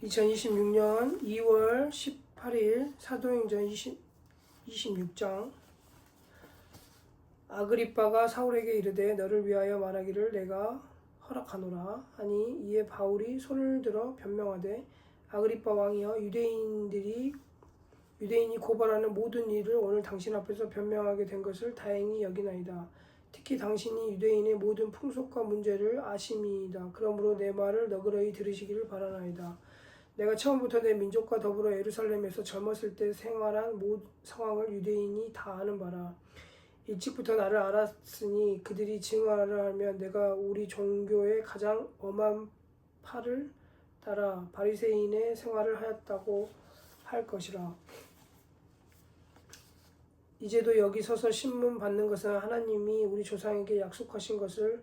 2026년 2월 18일 사도행전 26장. 아그리빠가 사울에게 이르되 너를 위하여 말하기를 내가 허락하노라 하니, 이에 바울이 손을 들어 변명하되 아그리빠 왕이여, 유대인이 고발하는 모든 일을 오늘 당신 앞에서 변명하게 된 것을 다행히 여기나이다. 특히 당신이 유대인의 모든 풍속과 문제를 아심이이다. 그러므로 내 말을 너그러이 들으시기를 바라나이다. 내가 처음부터 내 민족과 더불어 예루살렘에서 젊었을 때 생활한 모든 상황을 유대인이 다 아는 바라. 일찍부터 나를 알았으니 그들이 증언하려 하면 내가 우리 종교의 가장 엄한 팔을 따라 바리새인의 생활을 하였다고 할 것이라. 이제도 여기 서서 신문 받는 것은 하나님이 우리 조상에게 약속하신 것을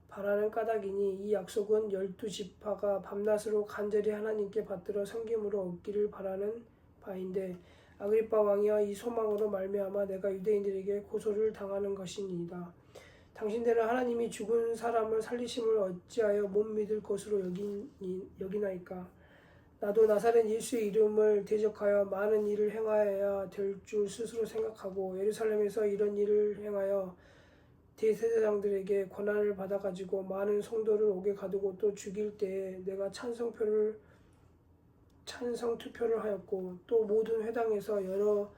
바라는 까닭이니, 이 약속은 12지파가 밤낮으로 간절히 하나님께 받들어 섬김으로 얻기를 바라는 바인데, 아그리빠 왕이여, 이 소망으로 말미암아 내가 유대인들에게 고소를 당하는 것이니이다. 당신들은 하나님이 죽은 사람을 살리심을 어찌하여 못 믿을 것으로 여기나이까? 나도 나사렛 예수의 이름을 대적하여 많은 일을 행하여야 될 줄 스스로 생각하고, 예루살렘에서 이런 일을 행하여 대제사장들에게 권한을 받아가지고 많은 성도를 옥에 가두고 또 죽일 때에 내가 찬성 투표를 하였고, 또 모든 회당에서 여러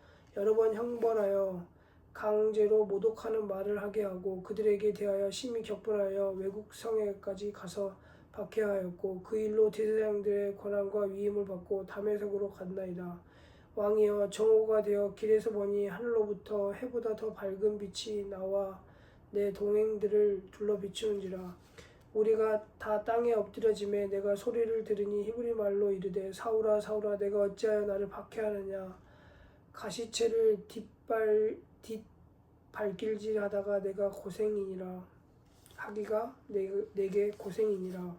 번 형벌하여 강제로 모독하는 말을 하게 하고, 그들에게 대하여 심히 격분하여 외국 성에까지 가서 박해하였고, 그 일로 대제사장들의 권한과 위임을 받고 다메섹으로 갔나이다. 왕이여, 정오가 되어 길에서 보니 하늘로부터 해보다 더 밝은 빛이 나와 내 동행들을 둘러 비추는지라. 우리가 다 땅에 엎드려짐에 내가 소리를 들으니 히브리 말로 이르되, 사울아 사울아, 내가 어찌하여 나를 박해하느냐. 가시채를 뒷발길질하다가 내가 고생이니라. 하기가 내게 고생이니라.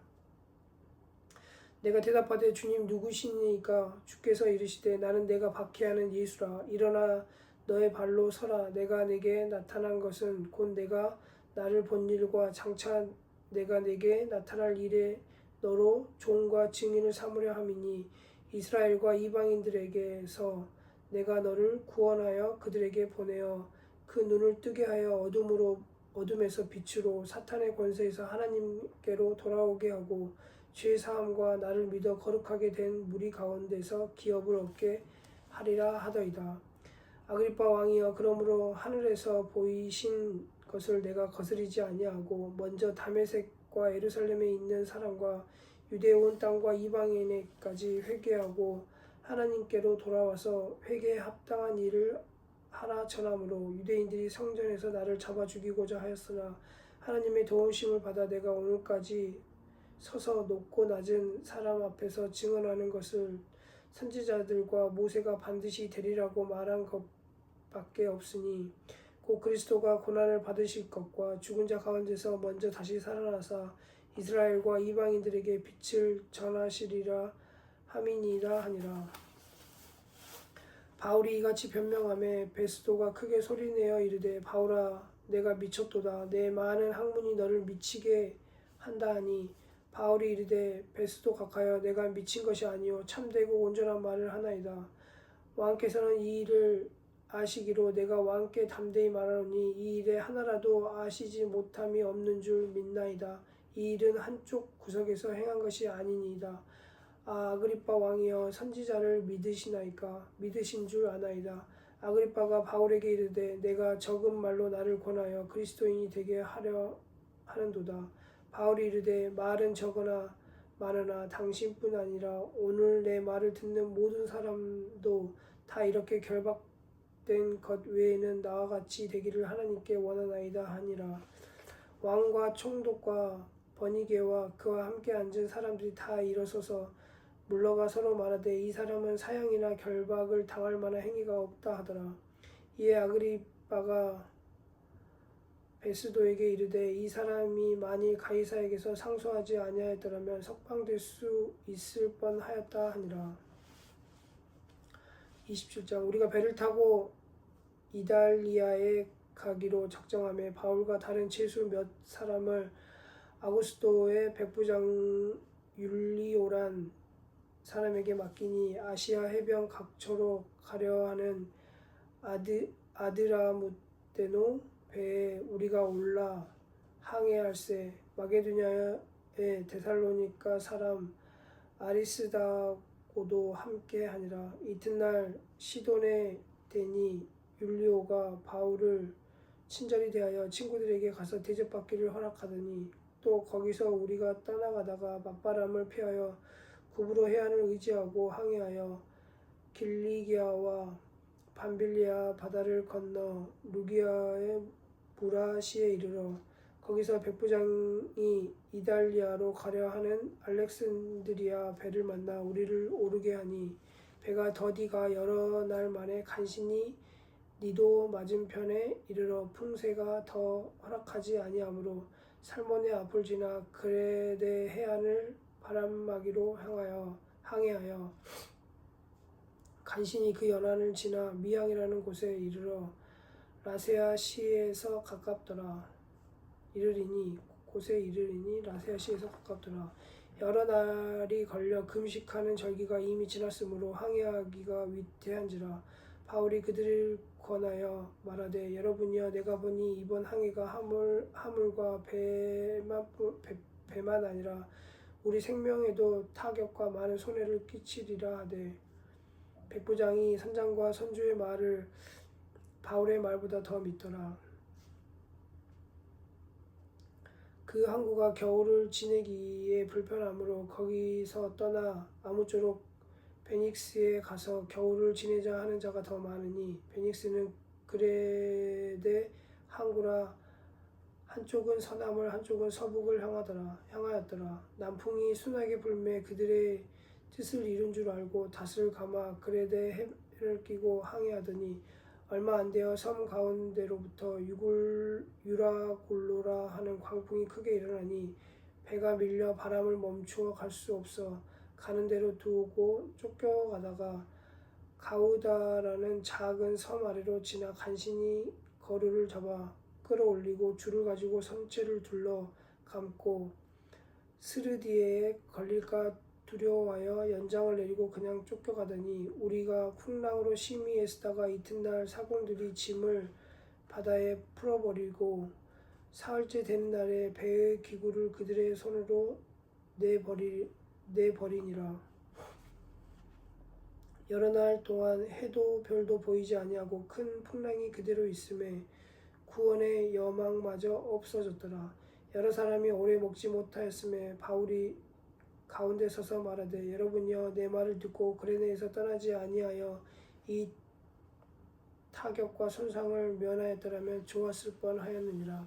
내가 대답하되 주님 누구시니까? 주께서 이르시되 나는 내가 박해하는 예수라. 일어나 너의 발로 서라. 내가 내게 나타난 것은 곧 내가 나를 본 일과 장차 내가 내게 나타날 일에 너로 종과 증인을 삼으려 함이니, 이스라엘과 이방인들에게서 내가 너를 구원하여 그들에게 보내어 그 눈을 뜨게 하여 어둠에서 빛으로, 사탄의 권세에서 하나님께로 돌아오게 하고, 죄 사함과 나를 믿어 거룩하게 된 무리 가운데서 기업을 얻게 하리라 하더이다. 아그리빠 왕이여, 그러므로 하늘에서 보이신 것을 내가 거스리지 아니하고 먼저 다메섹과 예루살렘에 있는 사람과 유대 온 땅과 이방인에까지 회개하고 하나님께로 돌아와서 회개에 합당한 일을 하라 전함으로, 유대인들이 성전에서 나를 잡아 죽이고자 하였으나 하나님의 도우심을 받아 내가 오늘까지 서서 높고 낮은 사람 앞에서 증언하는 것을 선지자들과 모세가 반드시 되리라고 말한 것밖에 없으니, 곧 그리스도가 고난을 받으실 것과 죽은 자 가운데서 먼저 다시 살아나사 이스라엘과 이방인들에게 빛을 전하시리라 함이니라 하니라. 바울이 이같이 변명하매 베스도가 크게 소리내어 이르되, 바울아, 내가 미쳤도다. 내 많은 학문이 너를 미치게 한다 하니, 바울이 이르되, 베스도 각하여, 내가 미친 것이 아니요 참되고 온전한 말을 하나이다. 왕께서는 이 일을 아시기로 내가 왕께 담대히 말하노니, 이 일에 하나라도 아시지 못함이 없는 줄 믿나이다. 이 일은 한쪽 구석에서 행한 것이 아니니이다. 아그리빠 왕이여, 선지자를 믿으시나이까? 믿으신 줄 아나이다. 아그리빠가 바울에게 이르되, 내가 적은 말로 나를 권하여 그리스도인이 되게 하려 하는도다. 바울이 이르되, 말은 적으나 많으나 당신뿐 아니라 오늘 내 말을 듣는 모든 사람도 다 이렇게 결박된 것 외에는 나와 같이 되기를 하나님께 원하나이다 하니라. 왕과 총독과 버니게와 그와 함께 앉은 사람들이 다 일어서서 물러가 서로 말하되, 이 사람은 사형이나 결박을 당할 만한 행위가 없다 하더라. 이에 아그리빠가 베스도에게 이르되, 이 사람이 만일 가이사에게서 상소하지 아니하였더라면 석방될 수 있을 뻔하였다 하니라. 27장. 우리가 배를 타고 이달리아에 가기로 작정하며 바울과 다른 최수 몇 사람을 아구스도의 백부장 율리오란 사람에게 맡기니 아시아 해변 각처로 가려 하는 아드라무테노 배에 우리가 올라 항해할세. 마게도냐의 데살로니가 사람 아리스다고도 함께 하니라. 이튿날 시돈에 대니 율리오가 바울을 친절히 대하여 친구들에게 가서 대접받기를 허락하더니 또 거기서 우리가 떠나가다가 맞바람을 피하여 구부로 해안을 의지하고 항해하여 길리기아와 밤빌리아 바다를 건너 루기아의 무라시에 이르러 거기서 백부장이 이달리아로 가려 하는 알렉산드리아 배를 만나 우리를 오르게 하니 배가 더디가 여러 날 만에 간신히 니도 맞은편에 이르러 풍세가 더 허락하지 아니하므로 살몬의 앞을 지나 그레데 해안을 바람막이로 항해하여 간신히 그 연안을 지나 미항이라는 곳에 이르러 라세아 시에서 가깝더라. 라세아 시에서 가깝더라. 여러 날이 걸려 금식하는 절기가 이미 지났으므로 항해하기가 위태한지라. 바울이 그들을 권하여 말하되 여러분이여 내가 보니 이번 항해가 하물과 배만 아니라 우리 생명에도 타격과 많은 손해를 끼치리라 하되 백부장이 선장과 선주의 말을 바울의 말보다 더 믿더라. 그 항구가 겨울을 지내기에 불편하므로 거기서 떠나 아무쪼록 베닉스에 가서 겨울을 지내자 하는 자가 더 많으니 베닉스는 그레데 항구라. 한쪽은 서남을 한쪽은 서북을 향하였더라. 남풍이 순하게 불매 그들의 뜻을 이룬 줄 알고 닷을 감아 그레데 해를 끼고 항해하더니 얼마 안 되어 섬 가운데로부터 유라골로라 하는 광풍이 크게 일어나니 배가 밀려 바람을 멈추어 갈 수 없어 가는 대로 두고 쫓겨가다가 가우다라는 작은 섬 아래로 지나 간신히 거루를 잡아 끌어올리고 줄을 가지고 선체를 둘러 감고 스르디에에 걸릴까 두려워하여 연장을 내리고 그냥 쫓겨가더니 우리가 풍랑으로 심히 애쓰다가 이튿날 사공들이 짐을 바다에 풀어버리고 사흘째 되는 날에 배의 기구를 그들의 손으로 내버리니라. 여러 날 동안 해도 별도 보이지 아니하고 큰 풍랑이 그대로 있음에 구원의 여망마저 없어졌더라. 여러 사람이 오래 먹지 못하였음에 바울이 가운데 서서 말하되 여러분이여 내 말을 듣고 그레네에서 떠나지 아니하여 이 타격과 손상을 면하였더라면 좋았을 뻔하였느니라.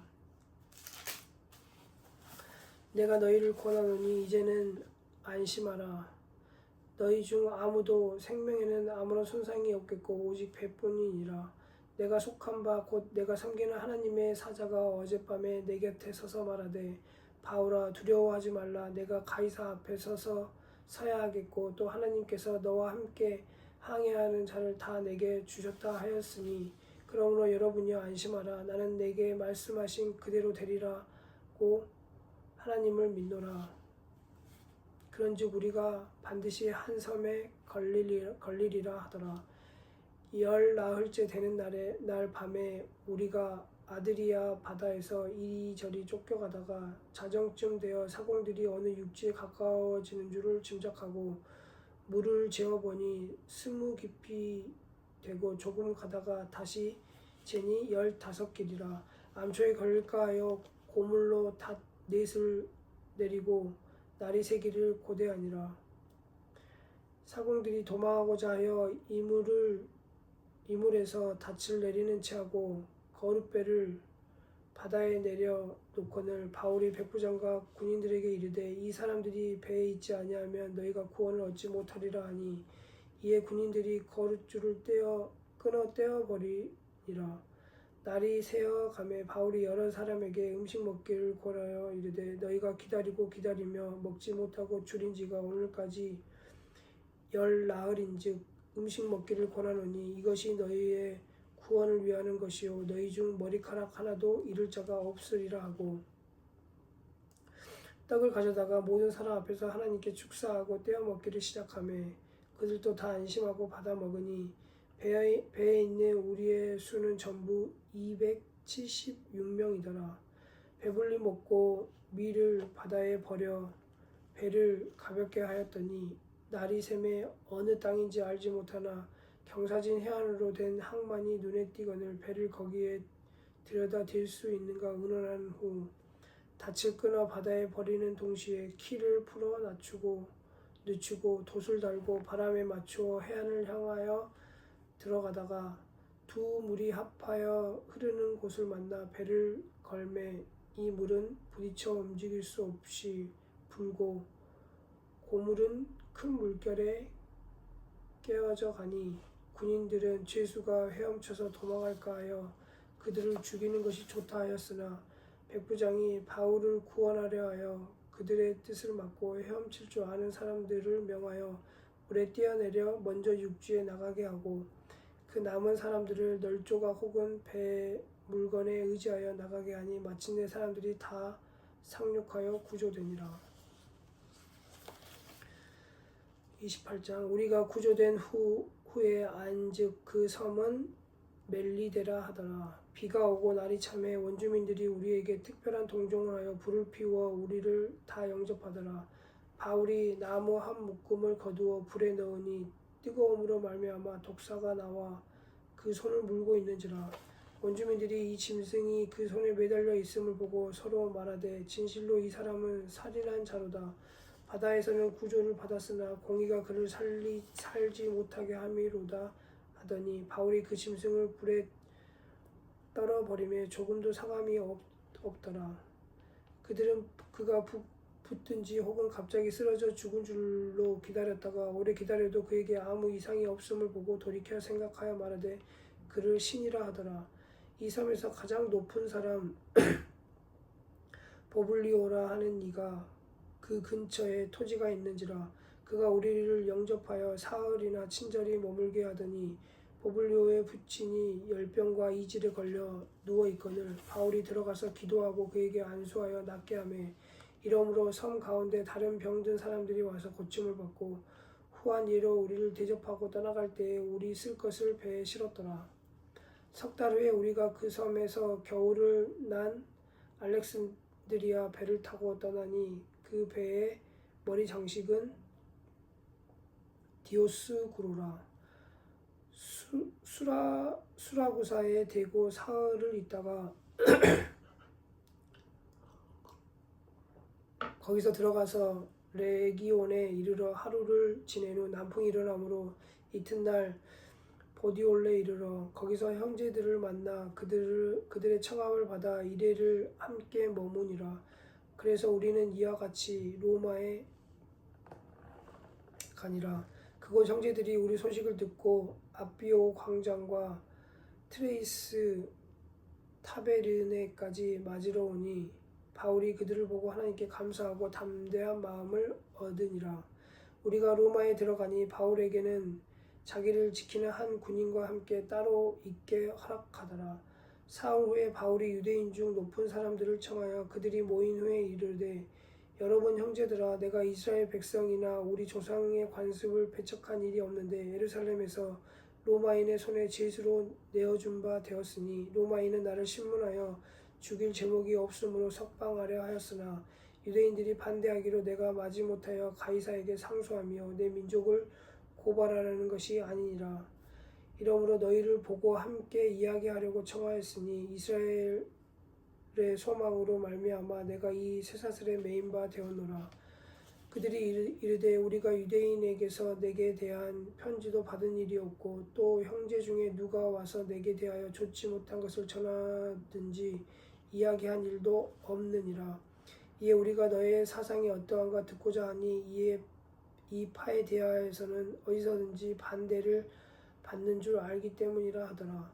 내가 너희를 권하노니 이제는 안심하라. 너희 중 아무도 생명에는 아무런 손상이 없겠고 오직 배뿐이니라. 내가 속한 바 곧 내가 섬기는 하나님의 사자가 어젯밤에 내 곁에 서서 말하되 바울아 두려워하지 말라. 내가 가이사 앞에 서야 하겠고 또 하나님께서 너와 함께 항해하는 자를 다 내게 주셨다 하였으니 그러므로 여러분이여 안심하라. 나는 내게 말씀하신 그대로 되리라고 하나님을 믿노라. 그런즉 우리가 반드시 한 섬에 걸리리라 하더라. 열 나흘째 되는 날 밤에 우리가 아드리아 바다에서 이리저리 쫓겨가다가 자정쯤 되어 사공들이 어느 육지에 가까워지는 줄을 짐작하고 물을 재어보니 스무 깊이 되고 조금 가다가 다시 재니 15길이라. 암초에 걸릴까 하여 고물로 닷넷을 내리고 날이 새기를 고대하니라. 사공들이 도망하고자 하여 이물에서 닻을 내리는 체하고 거룻배를 바다에 내려 놓거늘 바울이 백부장과 군인들에게 이르되 이 사람들이 배에 있지 아니하면 너희가 구원을 얻지 못하리라 하니 이에 군인들이 거룻줄을 끊어 떼어버리니라. 날이 새어 가매 바울이 여러 사람에게 음식 먹기를 권하여 이르되 너희가 기다리며 먹지 못하고 줄인 지가 오늘까지 열 나흘인즉 음식 먹기를 권하노니 이것이 너희의 구원을 위하는 것이요 너희 중 머리카락 하나도 잃을 자가 없으리라 하고 떡을 가져다가 모든 사람 앞에서 하나님께 축사하고 떼어 먹기를 시작하매 그들도 다 안심하고 받아 먹으니 배에 있는 우리의 수는 전부 276명이더라. 배불리 먹고 밀을 바다에 버려 배를 가볍게 하였더니 날이 새매 어느 땅인지 알지 못하나 경사진 해안으로 된 항만이 눈에 띄거늘 배를 거기에 들여다 댈 수 있는가 의논한 후 닻을 끊어 바다에 버리는 동시에 키를 풀어 늦추고 돛을 달고 바람에 맞추어 해안을 향하여 들어가다가 두 물이 합하여 흐르는 곳을 만나 배를 걸매 이 물은 부딪혀 움직일 수 없이 불고 고물은 큰 물결에 깨어져 가니 군인들은 죄수가 헤엄쳐서 도망할까 하여 그들을 죽이는 것이 좋다 하였으나 백부장이 바울을 구원하려 하여 그들의 뜻을 막고 헤엄칠 줄 아는 사람들을 명하여 물에 뛰어내려 먼저 육지에 나가게 하고 그 남은 사람들을 널조각 혹은 배 물건에 의지하여 나가게 하니 마침내 사람들이 다 상륙하여 구조되니라. 28장 우리가 구조된 후에 안즉 그 섬은 멜리데라 하더라. 비가 오고 날이 참해 원주민들이 우리에게 특별한 동정을 하여 불을 피워 우리를 다 영접하더라. 바울이 나무 한 묶음을 거두어 불에 넣으니 뜨거움으로 말미암아 독사가 나와 그 손을 물고 있는지라. 원주민들이 이 짐승이 그 손에 매달려 있음을 보고 서로 말하되 진실로 이 사람은 살인한 자로다. 바다에서는 구조를 받았으나 공의가 그를 살지 못하게 함이로다 하더니 바울이 그 짐승을 불에 떨어버리며 조금도 사감이 없더라. 그들은 그가 붙든지 혹은 갑자기 쓰러져 죽은 줄로 기다렸다가 오래 기다려도 그에게 아무 이상이 없음을 보고 돌이켜 생각하여 말하되 그를 신이라 하더라. 이 섬에서 가장 높은 사람 보블리오라 하는 이가 그 근처에 토지가 있는지라. 그가 우리를 영접하여 사흘이나 친절히 머물게 하더니 보블리오의 부친이 열병과 이질에 걸려 누워 있거늘 바울이 들어가서 기도하고 그에게 안수하여 낫게 하며 이러므로 섬 가운데 다른 병든 사람들이 와서 고침을 받고 후한 예로 우리를 대접하고 떠나갈 때에 우리 쓸 것을 배에 실었더라. 석 달 후에 우리가 그 섬에서 겨울을 난 알렉산드리아 배를 타고 떠나니 그 배의 머리 장식은 디오스구로라. 수라구사에 대고 사흘을 있다가 거기서 들어가서 레기온에 이르러 하루를 지낸 후 남풍이 일어나므로 이튿날 보디올레에 이르러 거기서 형제들을 만나 그들의 청함을 받아 이레를 함께 머무니라. 그래서 우리는 이와 같이 로마에 가니라. 그곳 형제들이 우리 소식을 듣고 아비오 광장과 트레이스 타베르네까지 맞으러 오니 바울이 그들을 보고 하나님께 감사하고 담대한 마음을 얻으니라. 우리가 로마에 들어가니 바울에게는 자기를 지키는 한 군인과 함께 따로 있게 허락하더라. 사흘 후에 바울이 유대인 중 높은 사람들을 청하여 그들이 모인 후에 이르되 여러분 형제들아, 내가 이스라엘 백성이나 우리 조상의 관습을 배척한 일이 없는데 예루살렘에서 로마인의 손에 죄수로 내어준 바 되었으니 로마인은 나를 신문하여 죽일 제목이 없으므로 석방하려 하였으나 유대인들이 반대하기로 내가 마지못하여 가이사에게 상소하며 내 민족을 고발하라는 것이 아니니라. 이러므로 너희를 보고 함께 이야기하려고 청하였으니 이스라엘의 소망으로 말미암아 내가 이 쇠사슬에 매인 바 되었노라. 그들이 이르되 우리가 유대인에게서 내게 대한 편지도 받은 일이 없고 또 형제 중에 누가 와서 내게 대하여 좋지 못한 것을 전하든지 이야기한 일도 없느니라. 이에 우리가 너의 사상이 어떠한가 듣고자 하니 이에 이 파에 대하여서는 어디서든지 반대를 받는 줄 알기 때문이라 하더라.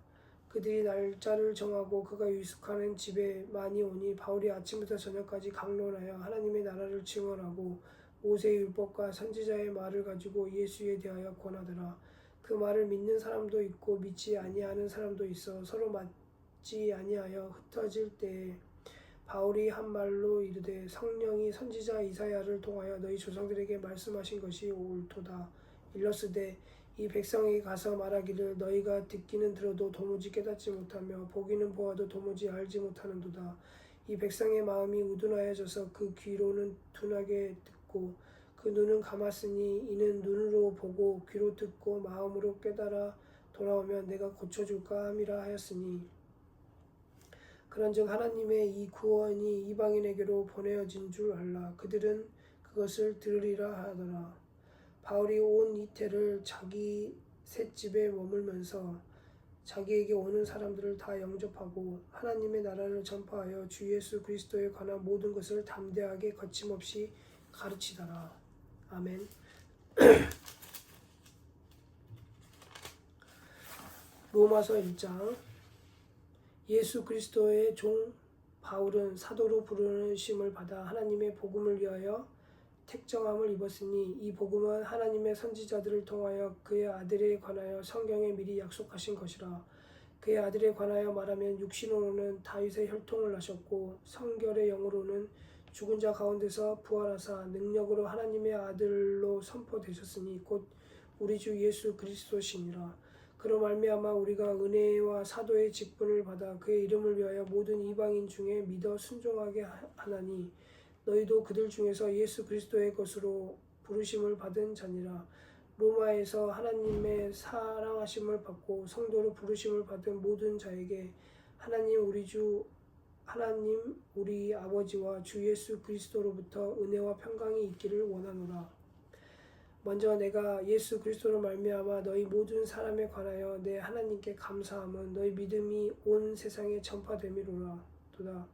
그들이 날짜를 정하고 그가 유숙하는 집에 많이 오니 바울이 아침부터 저녁까지 강론하여 하나님의 나라를 증언하고 모세의 율법과 선지자의 말을 가지고 예수에 대하여 권하더라. 그 말을 믿는 사람도 있고 믿지 아니하는 사람도 있어 서로 맞지 아니하여 흩어질 때에 바울이 한 말로 이르되 성령이 선지자 이사야를 통하여 너희 조상들에게 말씀하신 것이 옳도다. 일러스되 이 백성에게 가서 말하기를 너희가 듣기는 들어도 도무지 깨닫지 못하며 보기는 보아도 도무지 알지 못하는도다. 이 백성의 마음이 우둔하여져서 그 귀로는 둔하게 듣고 그 눈은 감았으니 이는 눈으로 보고 귀로 듣고 마음으로 깨달아 돌아오면 내가 고쳐줄까 함이라 하였으니 그런즉 하나님의 이 구원이 이방인에게로 보내어진 줄 알라. 그들은 그것을 들으리라 하더라. 바울이 온 이태를 자기 셋집에 머물면서 자기에게 오는 사람들을 다 영접하고 하나님의 나라를 전파하여 주 예수 그리스도에 관한 모든 것을 담대하게 거침없이 가르치더라. 아멘. 로마서 1장. 예수 그리스도의 종 바울은 사도로 부르심을 받아 하나님의 복음을 위하여 택정함을 입었으니 이 복음은 하나님의 선지자들을 통하여 그의 아들에 관하여 성경에 미리 약속하신 것이라. 그의 아들에 관하여 말하면 육신으로는 다윗의 혈통을 나셨고 성결의 영으로는 죽은 자 가운데서 부활하사 능력으로 하나님의 아들로 선포되셨으니 곧 우리 주 예수 그리스도시니라. 그로 말미암아 우리가 은혜와 사도의 직분을 받아 그의 이름을 위하여 모든 이방인 중에 믿어 순종하게 하나니 너희도 그들 중에서 예수 그리스도의 것으로 부르심을 받은 자니라. 로마에서 하나님의 사랑하심을 받고 성도로 부르심을 받은 모든 자에게 하나님 우리 아버지와 주 예수 그리스도로부터 은혜와 평강이 있기를 원하노라. 먼저 내가 예수 그리스도로 말미암아 너희 모든 사람에 관하여 내 하나님께 감사함은 너희 믿음이 온 세상에 전파됨이로라. 도다.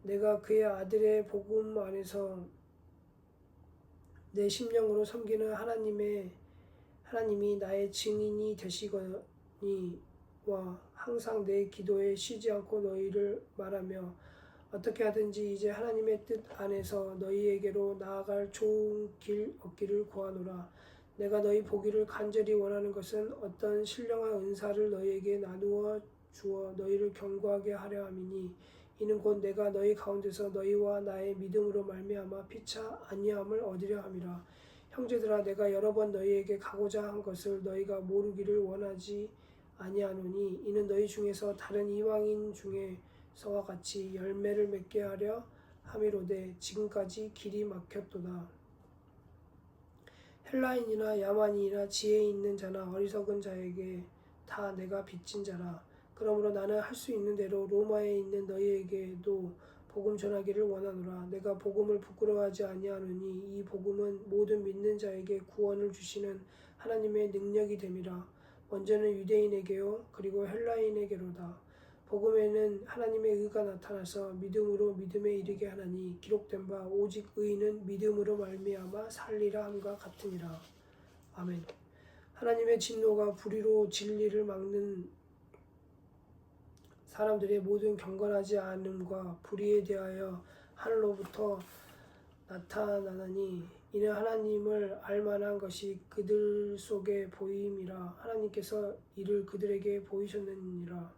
내가 그의 아들의 복음 안에서 내 심령으로 섬기는 하나님이 나의 증인이 되시거니와 항상 내 기도에 쉬지 않고 너희를 말하며 어떻게 하든지 이제 하나님의 뜻 안에서 너희에게로 나아갈 좋은 길 얻기를 구하노라. 내가 너희 보기를 간절히 원하는 것은 어떤 신령한 은사를 너희에게 나누어 주어 너희를 견고하게 하려 함이니 이는 곧 내가 너희 가운데서 너희와 나의 믿음으로 말미암아 피차 아니함을 얻으려 함이라. 형제들아 내가 여러 번 너희에게 가고자 한 것을 너희가 모르기를 원하지 아니하노니 이는 너희 중에서 다른 이방인 중에서와 같이 열매를 맺게 하려 함이로되 지금까지 길이 막혔도다. 헬라인이나 야만인이나 지혜 있는 자나 어리석은 자에게 다 내가 빚진 자라. 그러므로 나는 할 수 있는 대로 로마에 있는 너희에게도 복음 전하기를 원하노라. 내가 복음을 부끄러워하지 아니하노니 이 복음은 모든 믿는 자에게 구원을 주시는 하나님의 능력이 됨이라. 먼저는 유대인에게요 그리고 헬라인에게로다. 복음에는 하나님의 의가 나타나서 믿음으로 믿음에 이르게 하나니 기록된 바 오직 의인은 믿음으로 말미암아 살리라 함과 같으니라. 아멘. 하나님의 진노가 불의로 진리를 막는 사람들의 모든 경건하지 않음과 불의에 대하여 하늘로부터 나타나나니 이는 하나님을 알만한 것이 그들 속에 보임이라. 하나님께서 이를 그들에게 보이셨느니라.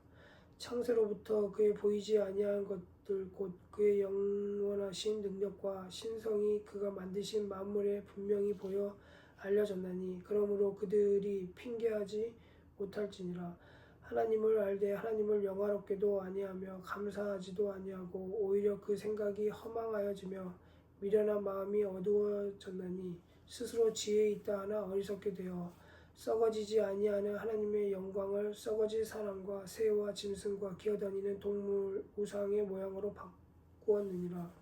창세로부터 그의 보이지 아니한 것들 곧 그의 영원하신 능력과 신성이 그가 만드신 만물에 분명히 보여 알려졌나니 그러므로 그들이 핑계하지 못할지니라. 하나님을 알되 하나님을 영화롭게도 아니하며 감사하지도 아니하고 오히려 그 생각이 허망하여지며 미련한 마음이 어두워졌나니 스스로 지혜 있다 하나 어리석게 되어 썩어지지 아니하는 하나님의 영광을 썩어질 사람과 새와 짐승과 기어다니는 동물 우상의 모양으로 바꾸었느니라.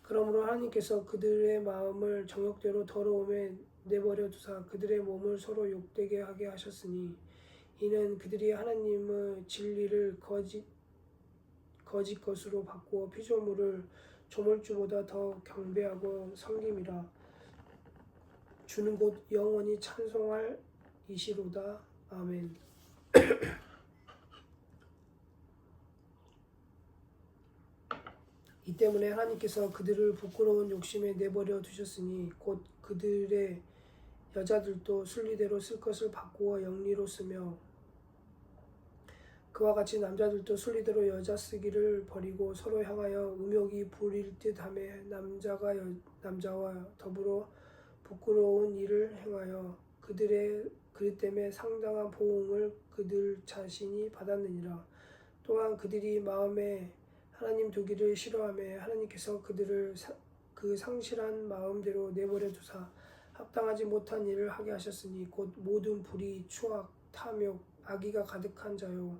그러므로 하나님께서 그들의 마음을 정욕대로 더러움에 내버려 두사 그들의 몸을 서로 욕되게 하게 하셨으니 이는 그들이 하나님의 진리를 거짓 것으로 바꾸어 피조물을 조물주보다 더 경배하고 섬김이라. 주는 곧 영원히 찬송할 이시로다. 아멘. 이 때문에 하나님께서 그들을 부끄러운 욕심에 내버려 두셨으니 곧 그들의 여자들도 순리대로 쓸 것을 바꾸어 영리로 쓰며 그와 같이 남자들도 순리대로 여자 쓰기를 버리고 서로 향하여 음욕이 부릴 듯하며 남자와 더불어 부끄러운 일을 행하여 그들 때문에 상당한 보응을 그들 자신이 받았느니라. 또한 그들이 마음에 하나님 두기를 싫어하며 하나님께서 그들을 그 상실한 마음대로 내버려 두사 합당하지 못한 일을 하게 하셨으니 곧 모든 불의, 추악, 탐욕, 악의가 가득한 자요,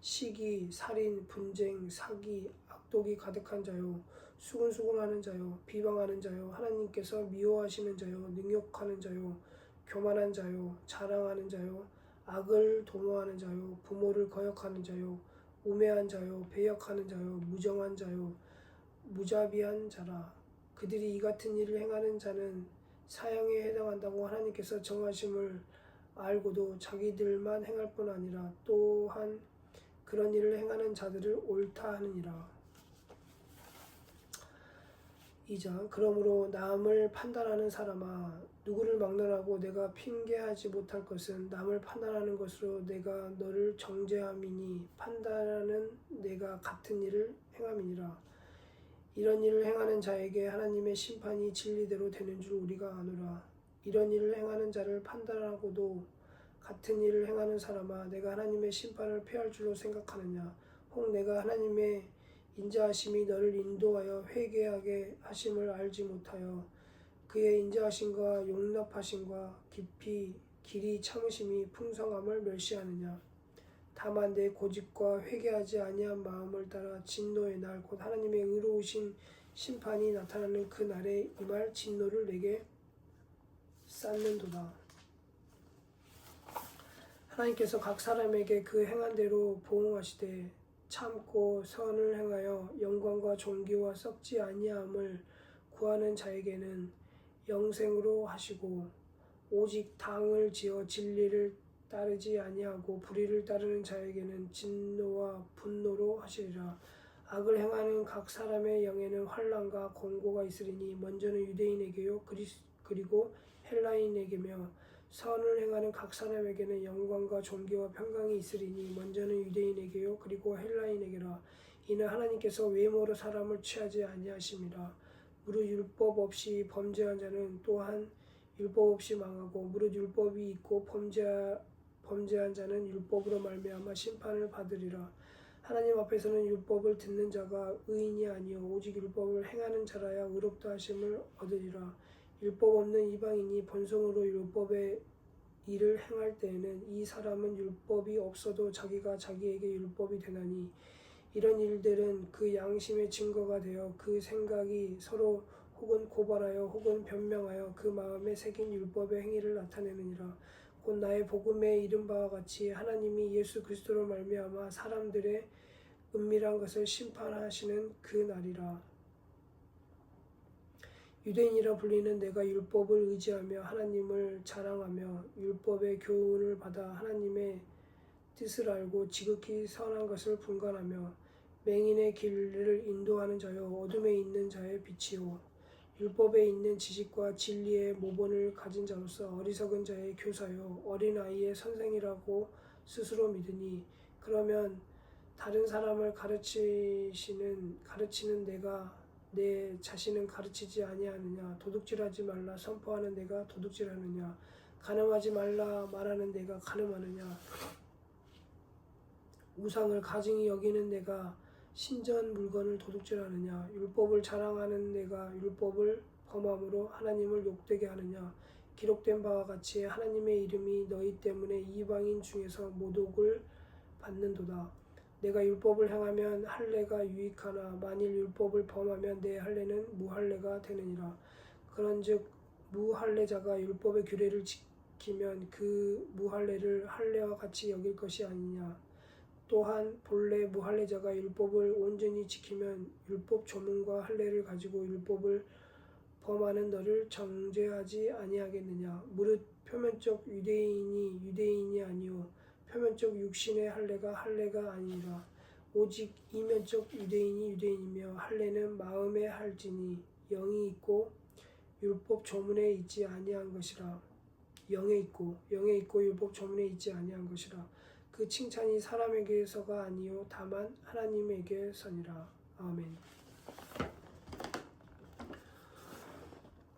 시기, 살인, 분쟁, 사기, 악독이 가득한 자요, 수군수군하는 자요, 비방하는 자요, 하나님께서 미워하시는 자요, 능욕하는 자요, 교만한 자요, 자랑하는 자요, 악을 도모하는 자요, 부모를 거역하는 자요, 우매한 자요, 배역하는 자요, 무정한 자요, 무자비한 자라. 그들이 이 같은 일을 행하는 자는 사형에 해당한다고 하나님께서 정하심을 알고도 자기들만 행할 뿐 아니라 또한 그런 일을 행하는 자들을 옳다 하느니라. 2장. 그러므로 남을 판단하는 사람아, 누구를 막론하고 내가 핑계하지 못할 것은 남을 판단하는 것으로 내가 너를 정죄함이니 판단하는 내가 같은 일을 행함이니라. 이런 일을 행하는 자에게 하나님의 심판이 진리대로 되는 줄 우리가 아노라. 이런 일을 행하는 자를 판단하고도 같은 일을 행하는 사람아, 내가 하나님의 심판을 피할 줄로 생각하느냐? 혹 내가 하나님의 인자하심이 너를 인도하여 회개하게 하심을 알지 못하여 그의 인자하심과 용납하심과 길이 참으심이 풍성함을 멸시하느냐? 다만 내 고집과 회개하지 아니한 마음을 따라 진노의 날 곧 하나님의 의로우신 심판이 나타나는 그 날에 임할 진노를 내게 쌓는도다. 하나님께서 각 사람에게 그 행한 대로 보응하시되 참고 선을 행하여 영광과 존귀와 썩지 아니함을 구하는 자에게는 영생으로 하시고 오직 당을 지어 진리를 따르지 아니하고 불의를 따르는 자에게는 진노와 분노로 하시리라. 악을 행하는 각 사람의 영에는 환난과 공고가 있으리니 먼저는 유대인에게요 그리고 헬라인에게며 선을 행하는 각 사람에게는 영광과 존귀와 평강이 있으리니 먼저는 유대인에게요 그리고 헬라인에게라. 이는 하나님께서 외모로 사람을 취하지 아니하심이라. 무릇 율법 없이 범죄한 자는 또한 율법 없이 망하고 무릇 율법이 있고 범죄한 자는 율법으로 말미암아 심판을 받으리라. 하나님 앞에서는 율법을 듣는 자가 의인이 아니요 오직 율법을 행하는 자라야 의롭다 하심을 얻으리라. 율법 없는 이방인이 본성으로 율법의 일을 행할 때에는 이 사람은 율법이 없어도 자기가 자기에게 율법이 되나니 이런 일들은 그 양심의 증거가 되어 그 생각이 서로 혹은 고발하여 혹은 변명하여 그 마음에 새긴 율법의 행위를 나타내느니라. 곧 나의 복음에 이른 바와 같이 하나님이 예수 그리스도로 말미암아 사람들의 은밀한 것을 심판하시는 그 날이라. 유대인이라 불리는 내가 율법을 의지하며 하나님을 자랑하며 율법의 교훈을 받아 하나님의 뜻을 알고 지극히 선한 것을 분간하며 맹인의 길을 인도하는 자요 어둠에 있는 자의 빛이요 율법에 있는 지식과 진리의 모본을 가진 자로서 어리석은 자의 교사요 어린아이의 선생이라고 스스로 믿으니 그러면 다른 사람을 가르치는 내가 내 자신은 가르치지 아니하느냐? 도둑질하지 말라 선포하는 내가 도둑질하느냐? 간음하지 말라 말하는 내가 간음하느냐? 우상을 가증히 여기는 내가 신전 물건을 도둑질하느냐? 율법을 자랑하는 내가 율법을 범함으로 하나님을 욕되게 하느냐? 기록된 바와 같이 하나님의 이름이 너희 때문에 이방인 중에서 모독을 받는도다. 내가 율법을 행하면 할례가 유익하나 만일 율법을 범하면 내 할례는 무할례가 되느니라. 그런즉 무할례자가 율법의 규례를 지키면 그 무할례를 할례와 같이 여길 것이 아니냐. 또한 본래 무할례자가 율법을 온전히 지키면 율법 조문과 할례를 가지고 율법을 범하는 너를 정죄하지 아니하겠느냐. 무릇 표면적 유대인이 유대인이 아니요 표면적 육신의 할례가 할례가 아니라 오직 이면적 유대인이 유대인이며 할례는 마음에 할지니 영이 있고 율법 조문에 있지 아니한 것이라. 영에 있고 율법 조문에 있지 아니한 것이라. 그 칭찬이 사람에게서가 아니요 다만 하나님에게서니라. 아멘.